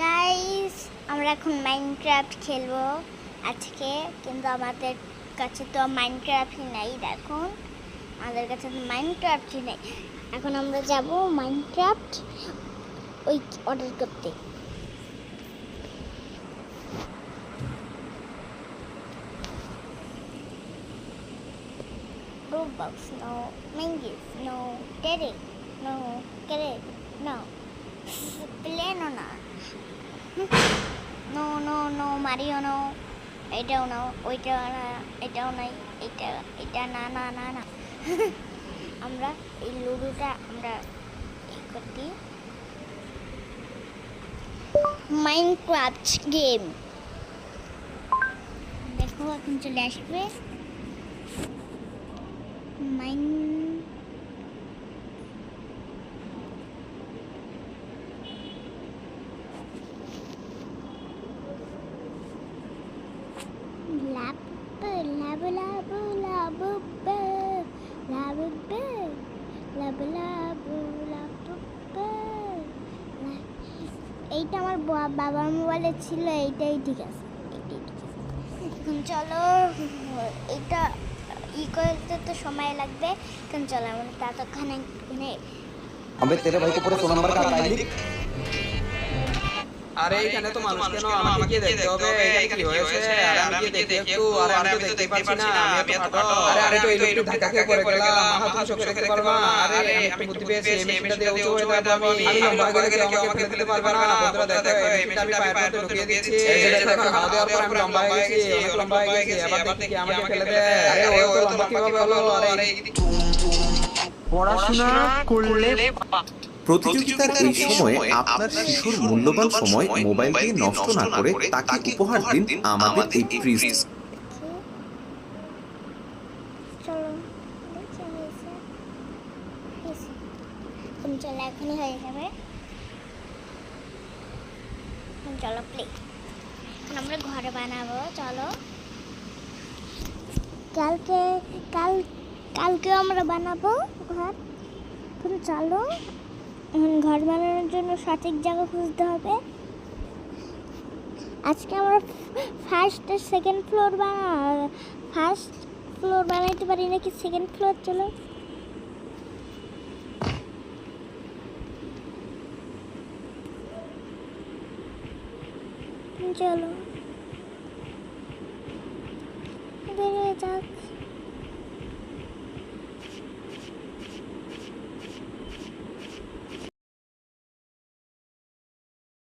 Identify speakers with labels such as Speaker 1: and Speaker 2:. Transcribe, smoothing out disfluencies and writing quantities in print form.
Speaker 1: Guys, আমরা এখন Minecraft খেলবো আজকে, কিন্তু আমাদের কাছে তো মাইনক্রাফটই নাই। দেখুন, আমাদের কাছে তো মাইনক্রাফটই নেই। এখন আমরা যাব মাইনক্রাফট ওই অর্ডার করতে। Robux, no. Mingus, no. Derek, no. Derek, no. Pleno না। No no no Mario no, এটাও নাও, ওইটাও না, এটাও নাই, এটা না না না না। আমরা এই লুডোটা আমরা করতে মাইনক্রাফট গেম দেখো, এখন চলে আসবে মাইন এইটা আমার বাবার মোবাইলে ছিল, এইটাই ঠিক আছে, এখন চলো এইটা করতে তো সময় লাগবে। এখন চলো আমরা ততক্ষণে
Speaker 2: अबे तेरे भाई को पूरे 100 नंबर का आता है लिख।
Speaker 3: আরে এখানে তো মানুষ কেন আমাকে কি দেখতে হবে? এখানে কি হয়েছে? আরে আমি কি দেখি একটু? আরে আমি তো দেখতে পাচ্ছি না, আমি এত খাটো। আরে আরে তো একটু ধাক্কা খেয়ে পড়ে গেলাম, হাত মুখ দেখতে পারবো না। আরে আমি একটু বুদ্ধি পেয়েছি, এই মেশিনটা দিয়ে উঁচু হয়ে যাবো আমি লম্বা হয়ে গেলে কেউ আমাকে ফেলতে পারবে না। বন্ধুরা দেখো, এই মেশিনটা আমি পায়ের মধ্যে ঢুকিয়ে দিচ্ছি। এই যে দেখো, খাওয়া দাওয়ার পর আমি লম্বা হয়ে গেছি, অনেক লম্বা হয়ে গেছি। এবার দেখি আমাকে ফেলে দেয়। আরে ও তো লম্বা কিভাবে হলো? আরে
Speaker 4: পড়াশোনা করলে
Speaker 5: প্রতিযোগিতার এই সময়ে আপনার শিশুর মূল্যবান সময় মোবাইল দিয়ে নষ্ট না করে তাকে উপহার দিন আমাদের এই ফ্রিজ।
Speaker 1: চলো চলো এখনই হয়ে যাবে। চলো প্লে, আমরা ঘরে বানাবো। চলো কালকে আমরা বানাবো ঘর। এখন চলো, এখন ঘর বানানোর জন্য সঠিক জায়গা খুঁজতে হবে। আজকে আমরা ফার্স্ট সেকেন্ড ফ্লোর বানাইতে পারি নাকি? সেকেন্ড ফ্লোর চলো। চলো বেরিয়ে যাক।